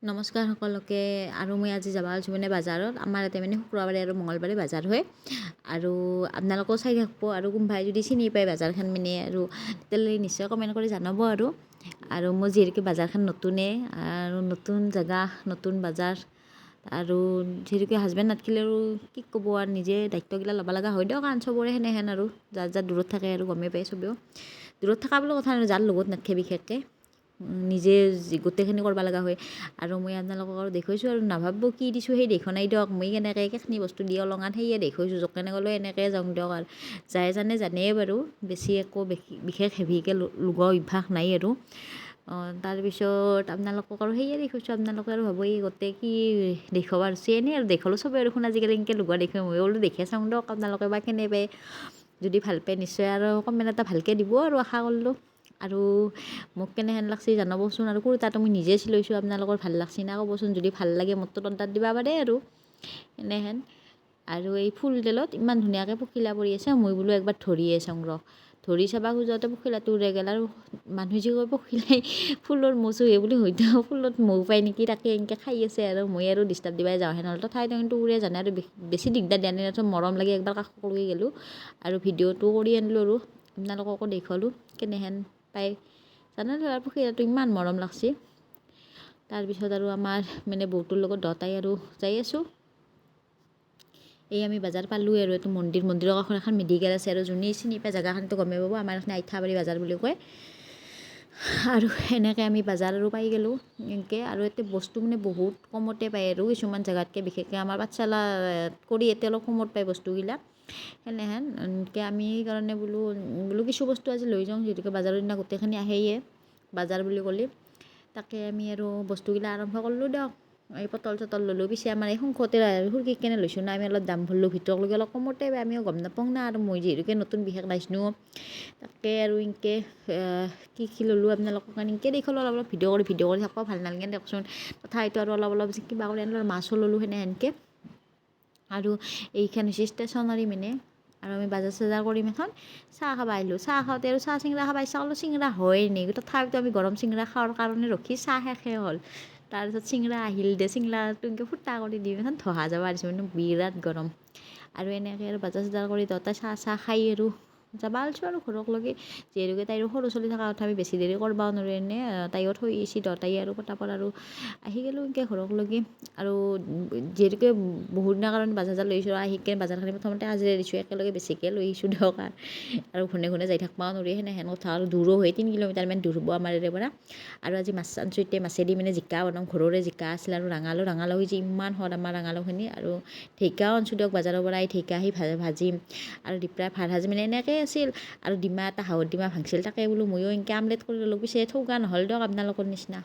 নমস্কাৰ সকলোকে। আৰু মই আজি যাব ওলাইছোঁ মানে বাজাৰত। আমাৰ ইয়াতে মানে শুক্ৰবাৰে আৰু মঙলবাৰে বাজাৰ হয়। আৰু আপোনালোকেও চাই থাকিব, আৰু কোনোবাই যদি চিনি পায় বাজাৰখন মানে আৰু তেতিয়াহ'লে নিশ্চয় কমেণ্ট কৰি জনাব। আৰু মই যিহেতুকে বাজাৰখন নতুনে, আৰু নতুন জেগা, নতুন বাজাৰ, আৰু যিহেতুকে হাজবেণ্ড নাথাকিলে আৰু কি ক'ব, আৰু নিজে দায়িত্বগিলা ল'ব লগা হয় দিয়ক। কাৰণ চবৰে সেনেহেন আৰু যাৰ যাৰ দূৰত থাকে আৰু গমেই পায় চবেও। দূৰত থকা বুলি কথা নাই, যাৰ লগত নাথাকে বিশেষকৈ নিজে গোটেইখিনি কৰিব লগা হয়। আৰু মই আপোনালোকক আৰু দেখুৱাইছোঁ, আৰু নাভাবব কি দিছোঁ সেই দেখুৱা নাই দিয়ক। মই কেনেকৈ কেইখিনি বস্তু দি অলঙাত সেয়ে দেখুৱাইছোঁ, য'কেনে গ'লেও এনেকৈ যাওঁ দিয়ক। আৰু যাই জানেই বাৰু, বেছি একো বিশেষ হেভিকৈ লগোৱা অভ্যাস নাই আৰু। তাৰপিছত আপোনালোকক আৰু সেয়ে দেখুৱাইছোঁ। আপোনালোকে আৰু ভাব এই গোটেই কি দেখুৱাব পাৰিছে, এনেই আৰু দেখালোঁ চবেই দেখোন আজিকালি এনেকৈ লগোৱা দেখুৱাই। মই বোলো দেখে চাওঁ দিয়ক, আপোনালোকে বা কেনে পায়। যদি ভাল পায় নিশ্চয় আৰু কমেণ্ট এটা ভালকৈ দিব আৰু আশা কৰিলোঁ। আৰু মোক কেনেহেন লাগছে জনাবচোন। আৰু কুৰ্তাটো মই নিজে চিলাইছোঁ, আপোনালোকৰ ভাল লাগছে না ক'বচোন। যদি ভাল লাগে মোৰটো অৰ্ডাৰ দিব পাৰে আৰু এনেহেন। আৰু এই ফুলডালত ইমান ধুনীয়াকৈ পখিলা পৰি আছে, মই বোলো একবাৰ ধৰিয়ে চাওঁ ৰ। ধৰি চাব খোজোঁতে পখিলাটো উৰাই গ'ল। আৰু মানুহে যি কয় পখিলাই ফুলৰ মৌ চুহে বুলি, হয়তো ফুলত মৌ পায় নেকি, তাকে এনেকৈ খাই আছে। আৰু মই আৰু ডিষ্টাৰ্ব দিবাই যাওঁ নহ'লে তথাপিতো কিন্তু উৰে জানে। আৰু বেছি দিগদাৰ দিয়া নাই, মৰম লাগে একবাৰ কাষত লৈ গ'লোঁ আৰু ভিডিঅ'টো কৰি আনিলোঁ। আৰু আপোনালোককো দেখুৱালোঁ কেনেহেন পায় জানে। আৰু পখিলাটো ইমান মৰম লাগছে। তাৰপিছত আৰু আমাৰ মানে বৌটোৰ লগত দুটাই আৰু যাই আছোঁ। এই আমি বাজাৰ পালোঁৱে, আৰু এইটো মন্দিৰৰ কাষত এখন মেডিকেল আছে। আৰু যোনে চিনি পায় জেগাখনতো গমেই পাব, আমাৰ এইখিনি আইঠাবাৰী বাজাৰ বুলি কয়। আৰু এনেকৈ আমি বাজাৰ আৰু পাই গ'লোঁ এনেকৈ। আৰু ইয়াতে বস্তু মানে বহুত কমতে পায় আৰু কিছুমান জেগাতকৈ, বিশেষকৈ আমাৰ পাঠশালা কৰি ইয়াতে অলপ কমত পায় বস্তুবিলাক সেনেহেন। এনেকৈ আমি সেইকাৰণে বোলো কিছু বস্তু আজি লৈ যাওঁ, যিহেতুকে বাজাৰৰ দিনা গোটেইখিনি আহেয়ে বাজাৰ বুলি ক'লে। তাকে আমি আৰু বস্তুগিলা আৰম্ভ কৰিলোঁ দিয়ক। এই পটল চটল ল'লোঁ, পিছে আমাৰ এই সংসতে সুৰকি কেনে লৈছোঁ না, আমি অলপ দাম ভৰলোঁ ভিতৰলৈকে অলপ কমতে পাই, আমিও গম নাপাওঁ না। আৰু মই যিহেতুকে নতুন বিশেষ নাজানো, তাকে আৰু এনেকৈ কি ল'লোঁ আপোনালোকক এনেকৈ দেখুৱালোঁ। অলপ ভিডিঅ' কৰি থাকিব ভাল নালাগে দিয়কচোন। তথাপিতো আৰু অলপ কিবা কৰি আনিলোঁ। মাছো ল'লোঁ সেনেহেনকৈ। আৰু এইখন হৈছে ষ্টেচনাৰী মানে। আৰু আমি বাজাৰ চাজাৰ কৰিম এখন চাহ খাব আহিলোঁ। চাহ খাওঁতে আৰু চাহ চিঙৰা খাব ইচ্ছা কৰিলোঁ, চিঙৰা হয় নেকি। তথাপিতো আমি গৰম চিঙৰা খাৱাৰ কাৰণে ৰখি চাহ শেষে হ'ল। তাৰপিছত চিঙৰা আহিল দে, চিঙৰাটো এনেকৈ ফুটা কৰি দি ধহা যাব দিছোঁ, মানে বিৰাট গৰম। আৰু এনেকৈ আৰু বাজাৰ চাজাৰ কৰি দুটাই চাহ খাই আৰু যাব ওলাইছোঁ আৰু ঘৰকলৈকে। যিহেতুকে তাইৰো সৰু চলি থকা কথা, আমি বেছি দেৰি কৰিবও নোৱাৰোঁ। এনেই তাইও থৈ আহিছে দুটাই আৰু পটাপট আৰু আহি গ'লোঁ এনেকৈ ঘৰকলৈকে। আৰু যিহেতুকে বহুত দিনৰ কাৰণে বাজাৰ লৈ আহিছোঁ, আহিকে বাজাৰখিনি প্ৰথমতে আজৰি দিছোঁ, একেলগে বেছিকৈ লৈ আহিছোঁ দিয়ক। আৰু ঘনে যাই থাকিবও নোৱাৰি, সেনেহেন কথা। আৰু দূৰো হয়, 3 কিলোমিটাৰমান দূৰ হ'ব আমাৰ ইয়াৰে পৰা। আৰু আজি মাছ আনিছোঁ, এতিয়া মাছেদি মানে জিকা বনাওঁ। ঘৰৰে জিকা আছিল, আৰু ৰঙালাও হৈছে ইমান সোৱাদ আমাৰ ৰঙালাওখিনি। আৰু ঢেকীয়াও আনিছোঁ দিয়ক বাজাৰৰ পৰা, এই ঢেকীয়া আহি ভাজিম। আৰু দুপৰীয়া ভাত সাজ মানে এনেকৈয়ে আছিল। আৰু ডিমা এটা হাঁহৰ ডিমা ভাংছিল, তাকে বোলো ময়ো এনেকৈ আমলেট কৰি ল'লোঁ। পিছে ঠগা নহ'ল দিয়ক আপোনালোকৰ নিচিনা।